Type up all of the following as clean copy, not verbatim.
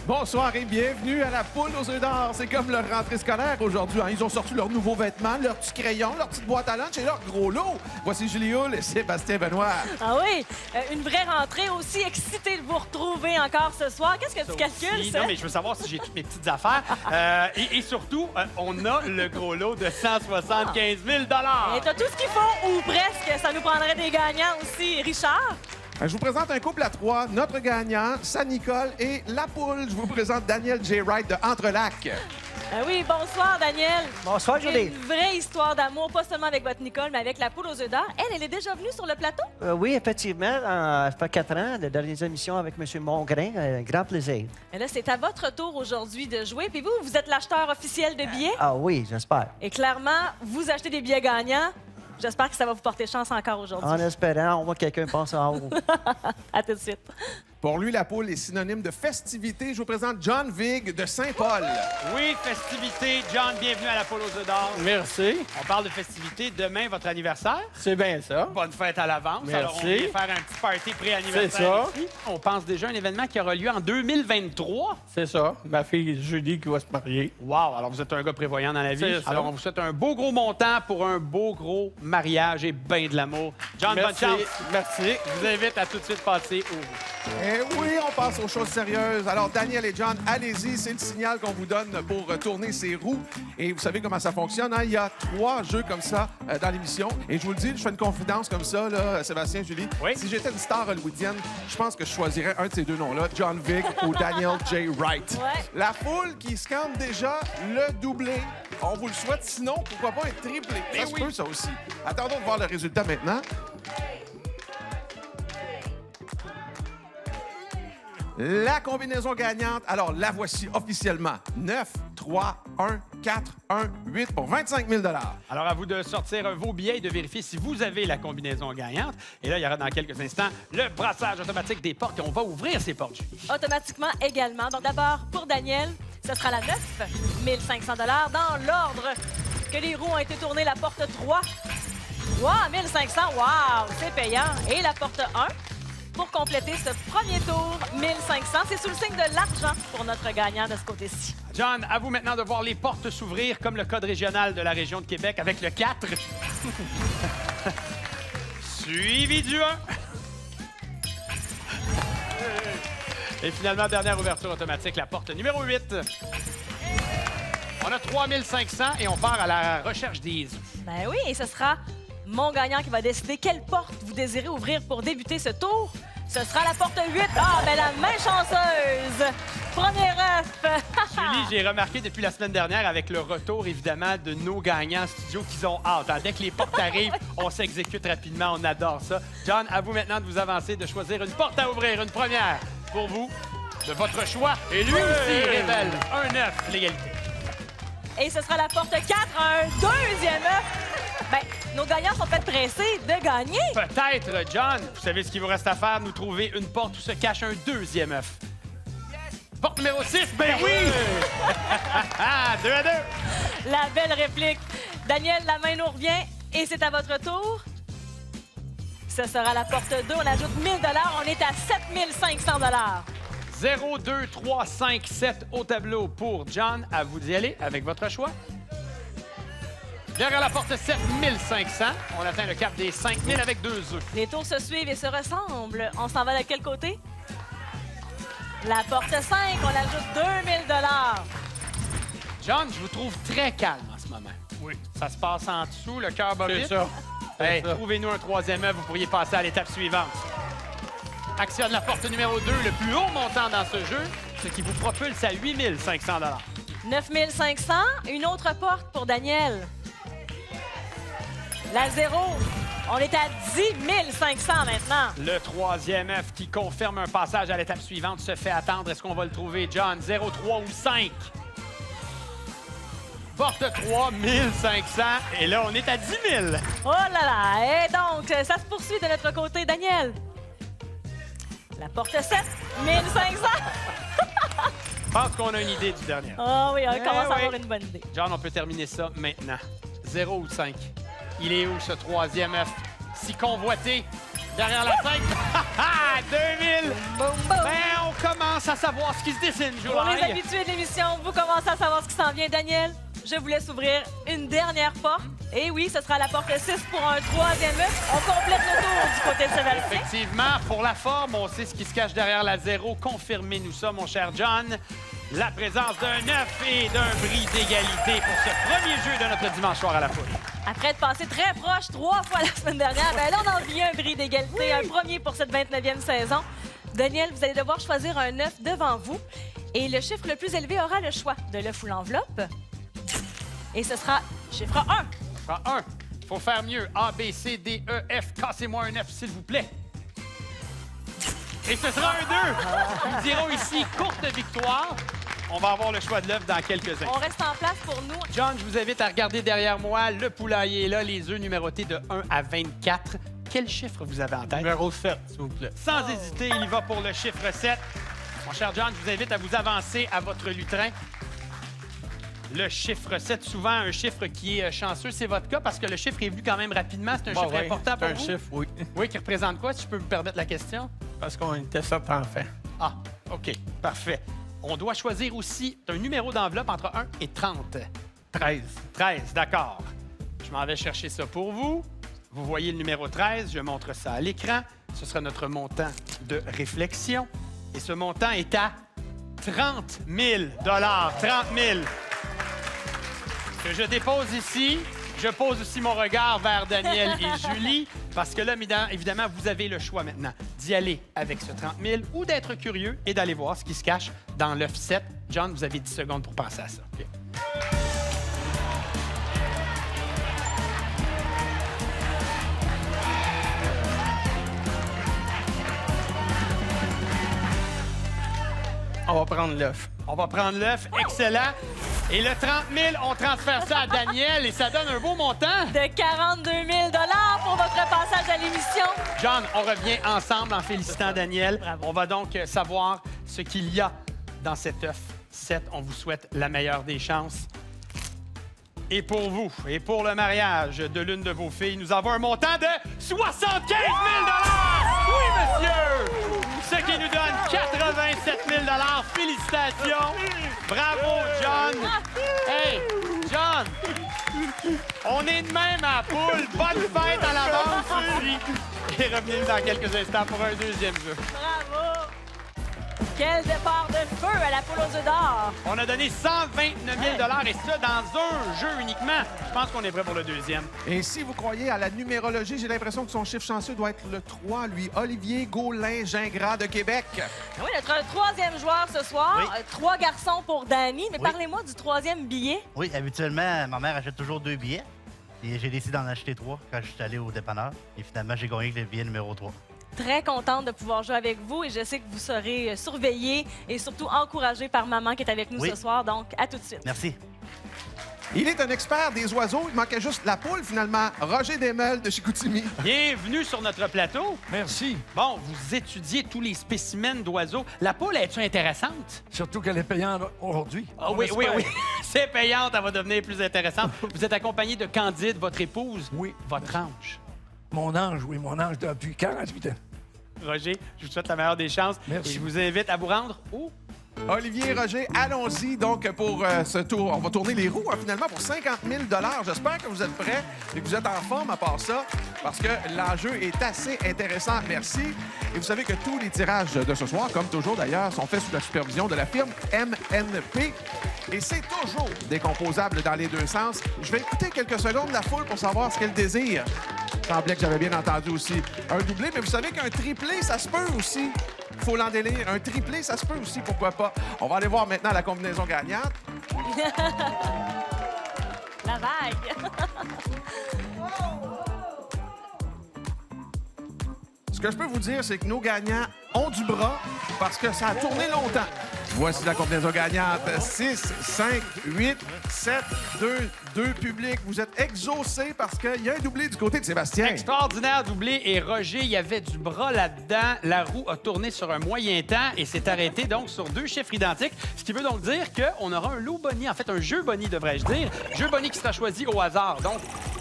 Bonsoir et bienvenue à la poule aux œufs d'or. C'est comme leur rentrée scolaire aujourd'hui. Hein. Ils ont sorti leurs nouveaux vêtements, leurs petits crayons, leur petite boîte à lunch et leur gros lot. Voici Julie Hull et Sébastien Benoît. Ah oui, une vraie rentrée. Aussi excitée de vous retrouver encore ce soir. Qu'est-ce que tu calcules, ça? Non, mais je veux savoir si j'ai toutes mes petites affaires. Et surtout, on a le gros lot de 175 000 Et t'as tout ce qu'il faut, ou presque. Ça nous prendrait des gagnants aussi. Richard? Je vous présente un couple à trois. Notre gagnant, Saint-Nicole et la poule. Je vous présente Daniel J. Wright de Entrelacs. Oui, bonsoir, Daniel. Bonsoir, Julie. Une vraie histoire d'amour, pas seulement avec votre Nicole, mais avec la poule aux œufs d'or. Elle est déjà venue sur le plateau? Oui, effectivement. Ça fait 4 ans, les dernières émissions avec M. Mongrain. Grand plaisir. Et là, c'est à votre tour aujourd'hui de jouer. Puis vous êtes l'acheteur officiel de billets. Ah oui, j'espère. Et clairement, vous achetez des billets gagnants. J'espère que ça va vous porter chance encore aujourd'hui. En espérant, on voit que quelqu'un passe en haut. À tout de suite. Pour lui, la poule est synonyme de festivité. Je vous présente John Vig de Saint-Paul. Oui, festivité. John, bienvenue à la poule aux œufs d'or. Merci. On parle de festivité. Demain, votre anniversaire. C'est bien ça. Bonne fête à l'avance. Merci. Alors, on vient faire un petit party pré-anniversaire. C'est ça. ici. On pense déjà à un événement qui aura lieu en 2023. C'est ça. Ma fille Julie qui va se marier. Wow! Alors, vous êtes un gars prévoyant dans la vie. C'est ça. Alors, on vous souhaite un beau gros montant pour un beau gros mariage et bien de l'amour. John, bonne chance. Merci. Je vous invite à tout de suite passer au... Eh oui, on passe aux choses sérieuses. Alors, Daniel et John, allez-y. C'est le signal qu'on vous donne pour tourner ces roues. Et vous savez comment ça fonctionne, hein? Il y a 3 jeux comme ça dans l'émission. Et je vous le dis, je fais une confidence comme ça, là, Sébastien, Julie. Oui. Si j'étais une star hollywoodienne, je pense que je choisirais un de ces deux noms-là, John Vig ou Daniel J. Wright. Ouais. La foule qui scande déjà le doublé. On vous le souhaite. Sinon, pourquoi pas un triplé? Ça se peut, ça aussi. Attendons de voir le résultat maintenant. La combinaison gagnante, alors la voici officiellement. 9, 3, 1, 4, 1, 8 pour 25 000 $. Alors, à vous de sortir vos billets et de vérifier si vous avez la combinaison gagnante. Et là, il y aura dans quelques instants le brassage automatique des portes et on va ouvrir ces portes. Automatiquement également. Donc d'abord, pour Daniel, ce sera la 9 500 $ dans l'ordre que les roues ont été tournées. La porte 3, wow, 1500, wow, c'est payant. Et la porte 1, pour compléter ce premier tour, 1500. C'est sous le signe de l'argent pour notre gagnant de ce côté-ci. John, à vous maintenant de voir les portes s'ouvrir comme le code régional de la région de Québec avec le 4. Suivi du 1. Et finalement, dernière ouverture automatique, la porte numéro 8. On a 3500 et on part à la recherche des œufs. Ben oui, et ce sera mon gagnant qui va décider quelle porte vous désirez ouvrir pour débuter ce tour. Ce sera la porte 8. Ah, ben la main chanceuse! Premier œuf! Julie, j'ai remarqué depuis la semaine dernière avec le retour, évidemment, de nos gagnants en studio qu'ils ont hâte. Dès que les portes arrivent, on s'exécute rapidement. On adore ça. John, à vous maintenant de vous avancer, de choisir une porte à ouvrir, une première pour vous, de votre choix. Et lui aussi révèle un œuf, l'égalité. Et ce sera la porte 4, un deuxième œuf. Ben, nos gagnants sont peut-être pressés de gagner. Peut-être, John. Vous savez ce qu'il vous reste à faire? Nous trouver une porte où se cache un deuxième œuf. Porte numéro 6, ben oui! 2 à 2. La belle réplique. Daniel, la main nous revient et c'est à votre tour. Ce sera la porte 2. On ajoute 1000 $. On est à 7500 $. 0, 2, 3, 5, 7 au tableau pour John. À vous d'y aller avec votre choix. Derrière la porte 7500, on atteint le cap des 5000 avec 2 œufs. Les tours se suivent et se ressemblent. On s'en va de quel côté? La porte 5, on ajoute 2000 $. John, je vous trouve très calme en ce moment. Oui. Ça se passe en dessous, le cœur bat C'est vite. ça. Hey, C'est ça. trouvez-nous un troisième œuf, vous pourriez passer à l'étape suivante. Actionne la porte numéro 2, le plus haut montant dans ce jeu, ce qui vous propulse à 8500 $. 9500. Une autre porte pour Daniel. La 0. On est à 10 500 maintenant. Le troisième œuf qui confirme un passage à l'étape suivante se fait attendre. Est-ce qu'on va le trouver, John? 0, 3 ou 5? Porte 3, 1500. Et là, on est à 10 000. Oh là là! Et donc, ça se poursuit de notre côté, Daniel. La porte 7, 1500. Je pense qu'on a une idée du dernier. Oh oui, on commence à oui. avoir une bonne idée. John, on peut terminer ça maintenant. 0 ou 5? Il est où, ce troisième œuf? Si convoité. Derrière la 5. 2000! Boum, boum. Ben, on commence à savoir ce qui se dessine, Pour les Julie. habitués de l'émission, vous commencez à savoir ce qui s'en vient. Daniel, je vous laisse ouvrir une dernière porte. Et oui, ce sera la porte 6 pour un troisième œuf. On complète le tour du côté de Sébastien. Effectivement, pour la forme, on sait ce qui se cache derrière la 0. Confirmez-nous ça, mon cher John. La présence d'un œuf et d'un bris d'égalité pour ce premier jeu de notre dimanche soir à la poule. Après être passé très proche 3 fois la semaine dernière, ben là, on en vient un bris d'égalité, un premier pour cette 29e saison. Daniel, vous allez devoir choisir un œuf devant vous. Et le chiffre le plus élevé aura le choix de l'œuf ou l'enveloppe. Et ce sera chiffre 1. Chiffre 1. Il faut faire mieux. A, B, C, D, E, F. Cassez-moi un F, s'il vous plaît. Et ce sera un 2. Nous dirons ici courte victoire. On va avoir le choix de l'œuf dans quelques instants. On reste en place pour nous. John, je vous invite à regarder derrière moi. Le poulailler est là, les œufs numérotés de 1 à 24. Quel chiffre vous avez en tête? Numéro 7, s'il vous plaît. Sans hésiter, il y va pour le chiffre 7. Mon cher John, je vous invite à vous avancer à votre lutrin. Le chiffre 7, souvent un chiffre qui est chanceux. C'est votre cas parce que le chiffre est venu quand même rapidement. C'est un chiffre important pour C'est un vous? chiffre, oui. Oui, qui représente quoi, si je peux me permettre la question? Parce qu'on était 7 enfants. Ah, OK, parfait. On doit choisir aussi un numéro d'enveloppe entre 1 et 30. 13. 13, d'accord. Je m'en vais chercher ça pour vous. Vous voyez le numéro 13, je montre ça à l'écran. Ce sera notre montant de réflexion. Et ce montant est à 30 000 30 000 que je dépose ici. Je pose aussi mon regard vers Daniel et Julie, parce que là, évidemment, vous avez le choix maintenant d'y aller avec ce 30 000 ou d'être curieux et d'aller voir ce qui se cache dans l'œuf 7. John, vous avez 10 secondes pour penser à ça. OK. On va prendre l'œuf. On va prendre l'œuf. Excellent. Et le 30 000, on transfère ça à Daniel et ça donne un beau montant. De 42 000 pour votre passage à l'émission. John, on revient ensemble en félicitant Daniel. Bravo. On va donc savoir ce qu'il y a dans cet œuf 7. On vous souhaite la meilleure des chances. Et pour vous, et pour le mariage de l'une de vos filles, nous avons un montant de 75 000 Oui, monsieur! Ce qui nous donne 87 000 Félicitations! Bravo, John! Hey, John! On est de même à la poule. Bonne fête à l'avance! Et revenez dans quelques instants pour un deuxième jeu. Bravo! Quel départ de feu à la poule aux œufs d'or! On a donné 129 000 et ça dans un jeu uniquement. Je pense qu'on est prêt pour le deuxième. Et si vous croyez à la numérologie, j'ai l'impression que son chiffre chanceux doit être le 3, lui. Olivier Gaulin-Gingras de Québec. Oui, notre troisième joueur ce soir. Oui. 3 garçons pour Danny. Mais Oui. parlez-moi du troisième billet. Oui, habituellement, ma mère achète toujours 2 billets. Et j'ai décidé d'en acheter 3 quand je suis allé au dépanneur. Et finalement, j'ai gagné le billet numéro 3. Très contente de pouvoir jouer avec vous et je sais que vous serez surveillés et surtout encouragés par maman qui est avec nous Oui. ce soir. Donc, à tout de suite. Merci. Il est un expert des oiseaux. Il manquait juste la poule, finalement. Roger Desmeules de Chicoutimi. Bienvenue sur notre plateau. Merci. Bon, vous étudiez tous les spécimens d'oiseaux. La poule, est-tu intéressante? Surtout qu'elle est payante aujourd'hui. Ah oui, oui, oui. C'est payante, elle va devenir plus intéressante. Vous êtes accompagné de Candide, votre épouse. Oui. Votre ange. Mon ange, oui, mon ange depuis 48 ans. Roger, je vous souhaite la meilleure des chances. Merci. Et je vous invite à vous rendre où? Olivier et Roger, allons-y donc pour ce tour. On va tourner les roues finalement pour 50 000 J'espère que vous êtes prêts et que vous êtes en forme à part ça parce que l'enjeu est assez intéressant. Merci. Et vous savez que tous les tirages de ce soir, comme toujours d'ailleurs, sont faits sous la supervision de la firme MNP. Et c'est toujours décomposable dans les deux sens. Je vais écouter quelques secondes la foule pour savoir ce qu'elle désire. Il semblait que j'avais bien entendu aussi un doublé, mais vous savez qu'un triplé, ça se peut aussi. Faut l'en délire. Un triplé, ça se peut aussi, pourquoi pas. On va aller voir maintenant la combinaison gagnante. La vague. Ce que je peux vous dire, c'est que nos gagnants ont du bras parce que ça a tourné longtemps. Voici la combinaison gagnante. 6, 5, 8, 7, 2, 2 publics. Vous êtes exaucés parce qu'il y a un doublé du côté de Sébastien. Extraordinaire doublé. Et Roger, il y avait du bras là-dedans. La roue a tourné sur un moyen temps et s'est arrêtée donc sur 2 chiffres identiques. Ce qui veut donc dire qu'on aura un lot boni, en fait un jeu boni, devrais-je dire. Jeu boni qui sera choisi au hasard. Donc,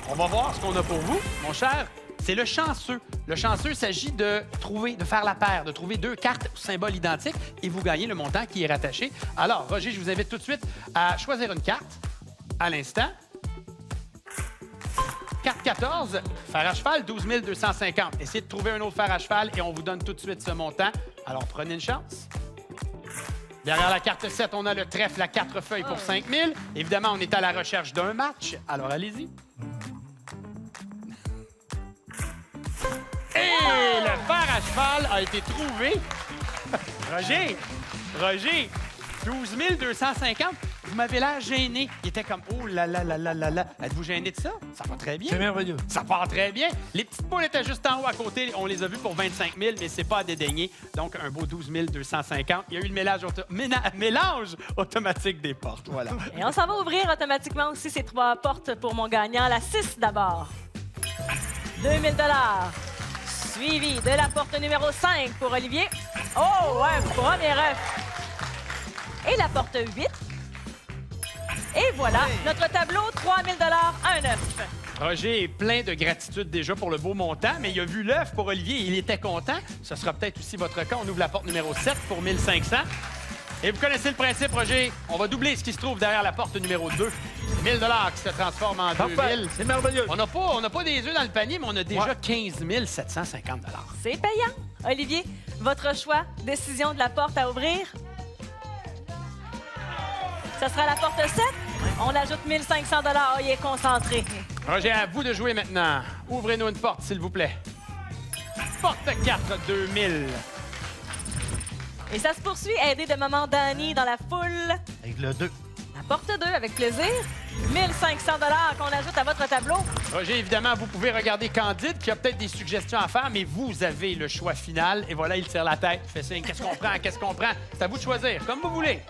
on va voir ce qu'on a pour vous, mon cher c'est le chanceux. Le chanceux, il s'agit de faire la paire, de trouver 2 cartes ou symboles identiques et vous gagnez le montant qui est rattaché. Alors, Roger, je vous invite tout de suite à choisir une carte à l'instant. Carte 14, fer à cheval, 12 250. Essayez de trouver un autre fer à cheval et on vous donne tout de suite ce montant. Alors, prenez une chance. Derrière la carte 7, on a le trèfle à 4 feuilles pour 5 000. Évidemment, on est à la recherche d'un match. Alors, allez-y. Et le fer à cheval a été trouvé. Roger, 12 250. Vous m'avez l'air gêné. Il était comme, oh là là là là là là. Êtes-vous gêné de ça? Ça va très bien. C'est merveilleux. Ça part très bien. Les petites poules étaient juste en haut à côté. On les a vues pour 25 000, mais c'est pas à dédaigner. Donc, un beau 12 250. Il y a eu le mélange automatique des portes. Voilà. Et on s'en va ouvrir automatiquement aussi ces 3 portes pour mon gagnant. La 6 d'abord. 2 000 suivi de la porte numéro 5 pour Olivier. Oh, ouais, premier œuf. Et la porte 8. Et voilà, notre tableau, 3 000 un œuf. Roger est plein de gratitude déjà pour le beau montant, mais il a vu l'œuf pour Olivier et il était content. Ce sera peut-être aussi votre cas. On ouvre la porte numéro 7 pour 1 500. Et vous connaissez le principe, Roger. On va doubler ce qui se trouve derrière la porte numéro 2. 1 000 qui se transforme en 2 000. C'est merveilleux. On n'a pas des œufs dans le panier, mais on a déjà 15 750 C'est payant. Olivier, votre choix, décision de la porte à ouvrir? Ce sera la porte 7. On ajoute 1 500 $. Il est concentré. Roger, à vous de jouer maintenant. Ouvrez-nous une porte, s'il vous plaît. Porte 4, 2000. Et ça se poursuit, aidé de maman Dani dans la foule. Avec le 2. La porte 2, avec plaisir. 1 500 $ qu'on ajoute à votre tableau. Roger, évidemment, vous pouvez regarder Candide, qui a peut-être des suggestions à faire, mais vous avez le choix final. Et voilà, il tire la tête, il fait signe. Qu'est-ce qu'on prend? Qu'est-ce qu'on prend? C'est à vous de choisir, comme vous voulez.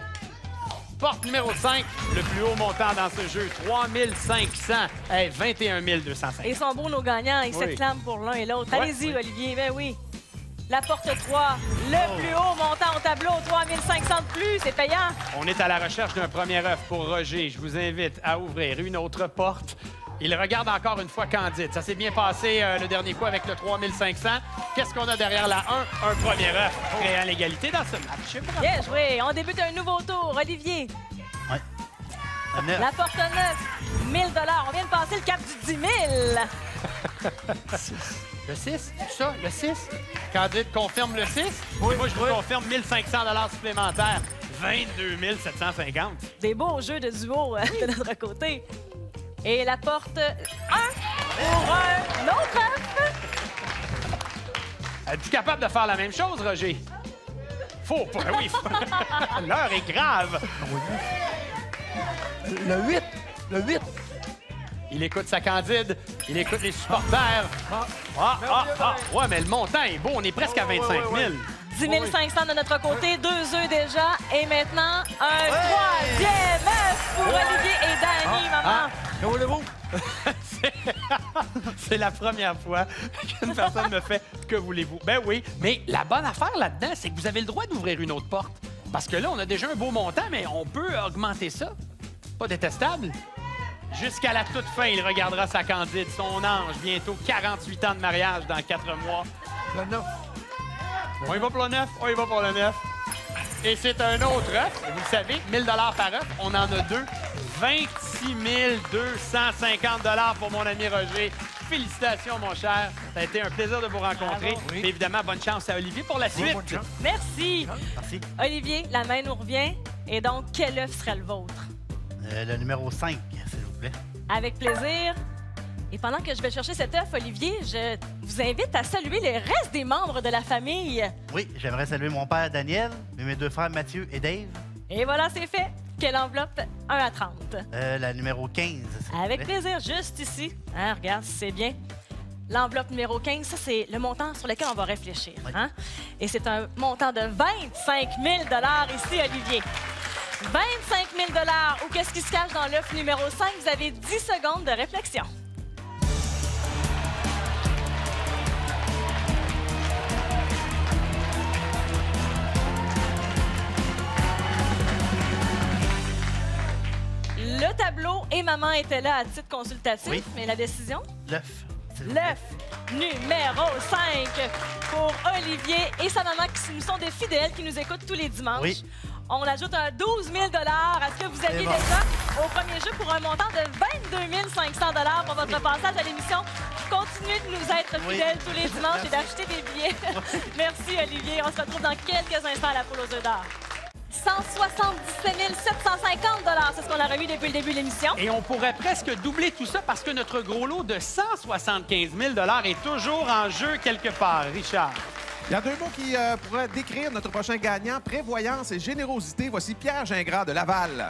Porte numéro 5, le plus haut montant dans ce jeu, 3 500. Hey, 21 250. Et ils sont beaux, nos gagnants. Ils Oui. s'acclament pour l'un et l'autre. Ouais, Allez-y, oui. Olivier. Ben oui. La porte 3, le plus haut montant au tableau, 3 500 de plus. C'est payant. On est à la recherche d'un premier œuf pour Roger. Je vous invite à ouvrir une autre porte. Il regarde encore une fois Candide. Ça s'est bien passé le dernier coup avec le 3 500. Qu'est-ce qu'on a derrière la 1? Un premier œuf, créant l'égalité dans ce match. Bravo. Bien joué. On débute un nouveau tour. Olivier, Ouais. Un œuf. la porte 9, 1 000 $. On vient de passer le cap du 10 000. Le 6, tout ça, le 6. Candide confirme le 6. Oui, moi, je vous confirme 1 500 $ supplémentaires. 22 750. Des beaux jeux de duo de notre côté. Et la porte 1 pour un autre œuf. Es-tu capable de faire la même chose, Roger? Faut pas, oui. L'heure est grave. Le 8. Le 8. Il écoute sa Candide, il écoute les supporters. Ouais, mais le montant est beau, on est presque à 25 000. 10 500 de notre côté, 2 œufs déjà. Et maintenant, un troisième œuf pour Olivier et Dani, maman. Que voulez-vous? C'est la première fois qu'une personne me fait « Que voulez-vous? » Ben oui, mais la bonne affaire là-dedans, c'est que vous avez le droit d'ouvrir une autre porte. Parce que là, on a déjà un beau montant, mais on peut augmenter ça. Pas détestable. Jusqu'à la toute fin, il regardera sa Candide, son ange, bientôt 48 ans de mariage dans 4 mois. Le 9. On y va pour le 9, on y va pour le 9. Et c'est un autre œuf, et vous le savez, 1 000 $ par œuf, on en a 2. 26 250 $ pour mon ami Roger. Félicitations, mon cher. Ça a été un plaisir de vous rencontrer. Bravo. Mais évidemment, bonne chance à Olivier pour la suite. bonne chance. Merci. Merci. Olivier, la main nous revient. Et donc, quel œuf serait le vôtre? Le numéro 5, s'il vous plaît. Avec plaisir. Et pendant que je vais chercher cet œuf, Olivier, je vous invite à saluer le reste des membres de la famille. Oui, j'aimerais saluer mon père Daniel, mes 2 frères Mathieu et Dave. Et voilà, c'est fait. Quelle enveloppe? 1 à 30. La numéro 15, s'il vous Avec plaît. plaisir, juste ici. Hein, regarde, c'est bien. L'enveloppe numéro 15, ça, c'est le montant sur lequel on va réfléchir. Oui. Hein? Et c'est un montant de 25 000 $ ici, Olivier. 25 000 $. Ou qu'est-ce qui se cache dans l'œuf numéro 5? Vous avez 10 secondes de réflexion. Le tableau et maman étaient là à titre consultatif, Oui. mais la décision? L'œuf. L'œuf numéro 5 pour Olivier et sa maman qui nous sont des fidèles qui nous écoutent tous les dimanches. Oui. On ajoute un 12 000 à ce que vous aviez bon. déjà au premier jeu pour un montant de 22 500 pour votre passage à l'émission. Continuez de nous être fidèles tous les dimanches et d'acheter des billets. Merci, Olivier. On se retrouve dans quelques instants à la poule aux œufs d'or. 177 750 c'est ce qu'on a remis depuis le début de l'émission. Et on pourrait presque doubler tout ça parce que notre gros lot de 175 000 est toujours en jeu quelque part. Richard. Il y a deux mots qui pourraient décrire notre prochain gagnant, prévoyance et générosité. Voici Pierre Gingras de Laval.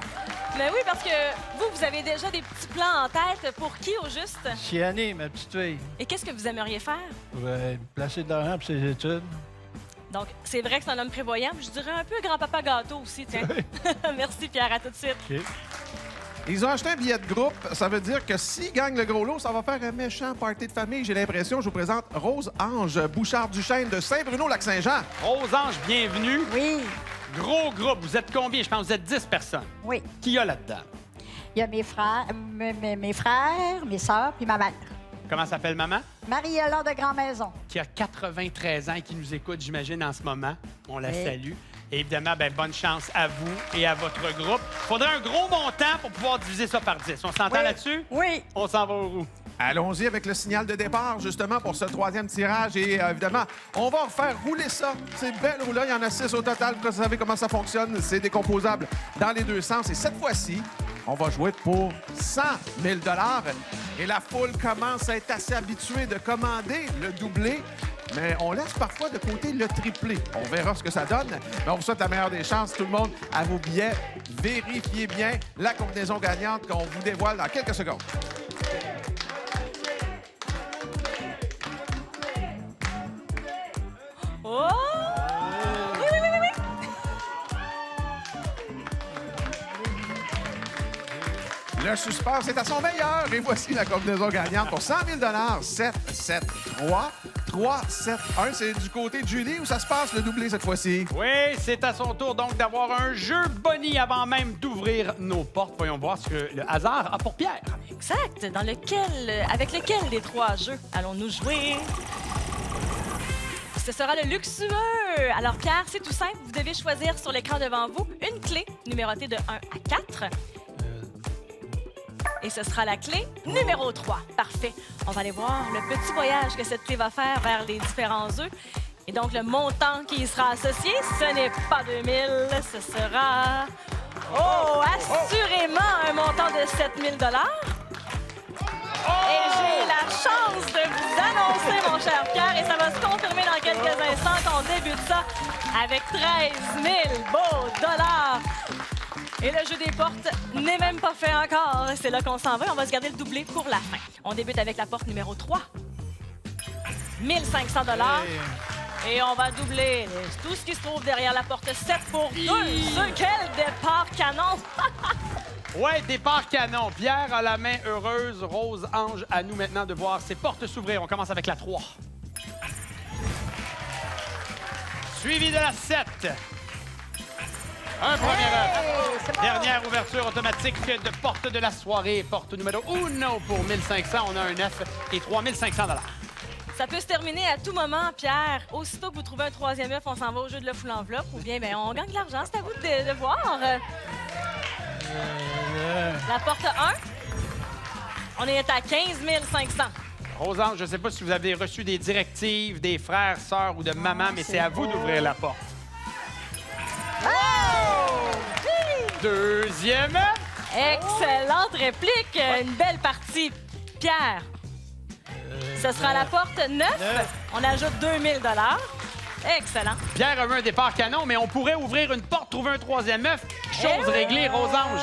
Mais oui, parce que vous avez déjà des petits plans en tête. Pour qui, au juste? Chiané, ma petite fille. Et qu'est-ce que vous aimeriez faire? Ouais, placer de l'argent pour ses études. Donc, c'est vrai que c'est un homme prévoyant. Je dirais un peu grand-papa gâteau aussi, tiens. Merci, Pierre. À tout de suite. OK. Ils ont acheté un billet de groupe. Ça veut dire que s'ils gagnent le gros lot, ça va faire un méchant party de famille. J'ai l'impression. Je vous présente Rose-Ange Bouchard-Duchesne de Saint-Bruno-Lac-Saint-Jean. Rose-Ange, bienvenue. Oui, Gros groupe. Vous êtes combien? Je pense que vous êtes 10 personnes. oui. Qui y a là-dedans? Il y a mes frères, mes sœurs, puis ma mère. Comment s'appelle maman? Marie-Hélène de Grand-Maison. Qui a 93 ans et qui nous écoute, j'imagine, en ce moment. On la Oui. salue. Et évidemment, ben, bonne chance à vous et à votre groupe. Il faudrait un gros montant pour pouvoir diviser ça par 10. On s'entend Oui. là-dessus? Oui. On s'en va aux roues. Allons-y avec le signal de départ, justement, pour ce troisième tirage. Et évidemment, on va faire rouler ça. Ces belles roues-là, il y en a 6 au total. Vous savez comment ça fonctionne. C'est décomposable dans les deux sens. Et cette fois-ci, on va jouer pour 100 000 Et la foule commence à être assez habituée de commander le doublé. Mais on laisse parfois de côté le triplé. On verra ce que ça donne. Mais on vous souhaite la meilleure des chances, tout le monde, à vos billets. Vérifiez bien la combinaison gagnante qu'on vous dévoile dans quelques secondes. Oh! Oui, oui, oui, oui, oui. Le suspense est à son meilleur. Et voici la combinaison gagnante pour 100 000 7, 7, 3, 3, 7, 1. C'est du côté de Julie où ça se passe, le doublé, cette fois-ci. Oui, c'est à son tour donc d'avoir un jeu boni avant même d'ouvrir nos portes. Voyons voir ce que le hasard a pour Pierre. Exact. Avec lequel des trois jeux allons-nous jouer? Ce sera le luxueux. Alors, Pierre, c'est tout simple. Vous devez choisir sur l'écran devant vous une clé numérotée de 1 à 4. Et ce sera la clé numéro 3. Parfait. On va aller voir le petit voyage que cette clé va faire vers les différents œufs. Et donc, le montant qui y sera associé, ce n'est pas 2000, ce sera... Oh, assurément un montant de 7 000 Et j'ai la chance de vous annoncer, mon cher Pierre, et ça va se confirmer dans quelques instants qu'on débute ça avec 13 000 beaux dollars. Et le jeu des portes n'est même pas fait encore. C'est là qu'on s'en va. On va se garder le doublé pour la fin. On débute avec la porte numéro 3. 1 500 Et on va doubler tout ce qui se trouve derrière la porte 7 pour 2. Quel départ canon! Ouais, départ canon. Pierre a la main heureuse. Rose-Ange, à nous maintenant de voir ses portes s'ouvrir. On commence avec la 3. Suivi de la 7. Un premier œuf. C'est bon. Dernière ouverture automatique de porte de la soirée. Porte numéro 1 pour 1500. On a un 9 et 3500 $. Ça peut se terminer à tout moment, Pierre. Aussitôt que vous trouvez un troisième œuf, on s'en va au jeu de l'œuf ou l'enveloppe. Ou bien, ben, on gagne de l'argent. C'est à vous de voir. La porte 1, on est à 15 500. Rose-Ange, je ne sais pas si vous avez reçu des directives des frères, sœurs ou de maman, mais c'est à vous d'ouvrir la porte. Deuxième œuf. Excellente réplique. Une belle partie. Pierre, ce sera la porte 9. On ajoute 2000 $. Excellent. Pierre a eu un départ canon, mais on pourrait ouvrir une porte, trouver un troisième œuf. Chose réglée, Rose-Ange.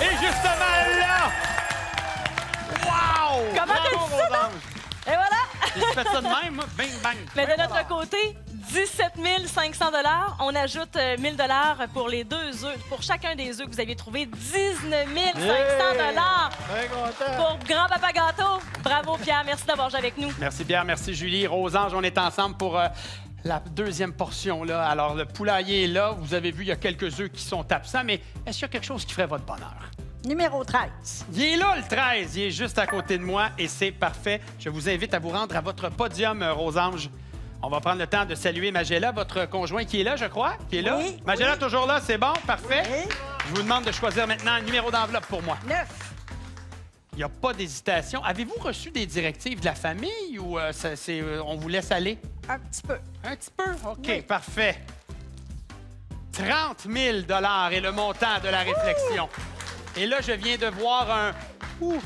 Et justement là! Wow! Comment t'as Bravo, dit ça, non? Rose-Ange. Et voilà. J'ai fait ça de même, moi. Bing, bang. Mais de notre côté, 17 500 $. On ajoute 1000 $ pour les deux œufs. Pour chacun des œufs que vous aviez trouvé, 19 500 $. Très content. Pour Grand-Papa Gâteau. Bravo, Pierre. Merci d'avoir joué avec nous. Merci Pierre, merci Julie. Rose-Ange, on est ensemble pour la deuxième portion. Là. Alors, le poulailler est là. Vous avez vu, il y a quelques œufs qui sont absents, mais est-ce qu'il y a quelque chose qui ferait votre bonheur? Numéro 13. Il est là, le 13. Il est juste à côté de moi et c'est parfait. Je vous invite à vous rendre à votre podium, Rosange. On va prendre le temps de saluer Magella, votre conjoint qui est là, je crois. Qui est là. Oui, Magella, oui. toujours là, c'est bon, parfait. Oui. Je vous demande de choisir maintenant un numéro d'enveloppe pour moi. 9. Il n'y a pas d'hésitation. Avez-vous reçu des directives de la famille ou on vous laisse aller? Un petit peu. Un petit peu? OK, Oui. parfait. 30 000 est le montant de la réflexion. Et là, je viens de voir un ouf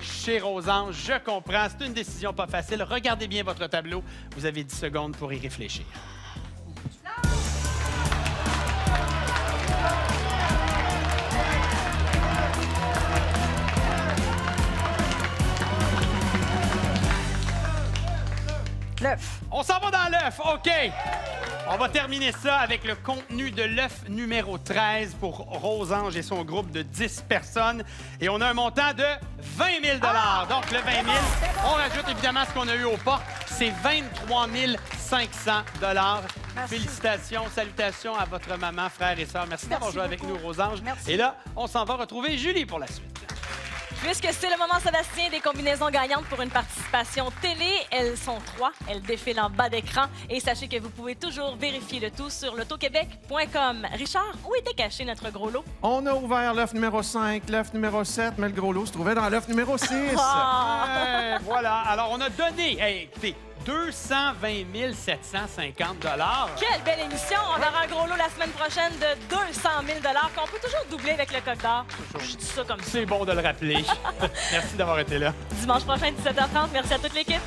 chez Rosange. Je comprends, c'est une décision pas facile. Regardez bien votre tableau. Vous avez 10 secondes pour y réfléchir. L'œuf. On s'en va dans l'œuf, OK. On va terminer ça avec le contenu de l'œuf numéro 13 pour Rosange et son groupe de 10 personnes. Et on a un montant de 20 000 Donc, le 20 000, on rajoute évidemment ce qu'on a eu au portes. C'est 23 500 Félicitations, salutations à votre maman, frère et sœur. Merci d'avoir joué avec nous, Rosange. Merci. Et là, on s'en va retrouver Julie pour la suite. Puisque c'est le moment, Sébastien, des combinaisons gagnantes pour une participation télé. Elles sont 3. Elles défilent en bas d'écran. Et sachez que vous pouvez toujours vérifier le tout sur lotoquebec.com. Richard, où était caché notre gros lot? On a ouvert l'œuf numéro 5, l'œuf numéro 7, mais le gros lot se trouvait dans l'œuf numéro 6. Voilà. Alors, on a donné, écoutez, 220 750 Quelle belle émission! On aura un gros lot la semaine prochaine de 200 000 qu'on peut toujours doubler avec le coq d'or. Je dis ça comme ça. C'est bon de le rappeler. Merci d'avoir été là. Dimanche prochain, 17h30. Merci à toute l'équipe.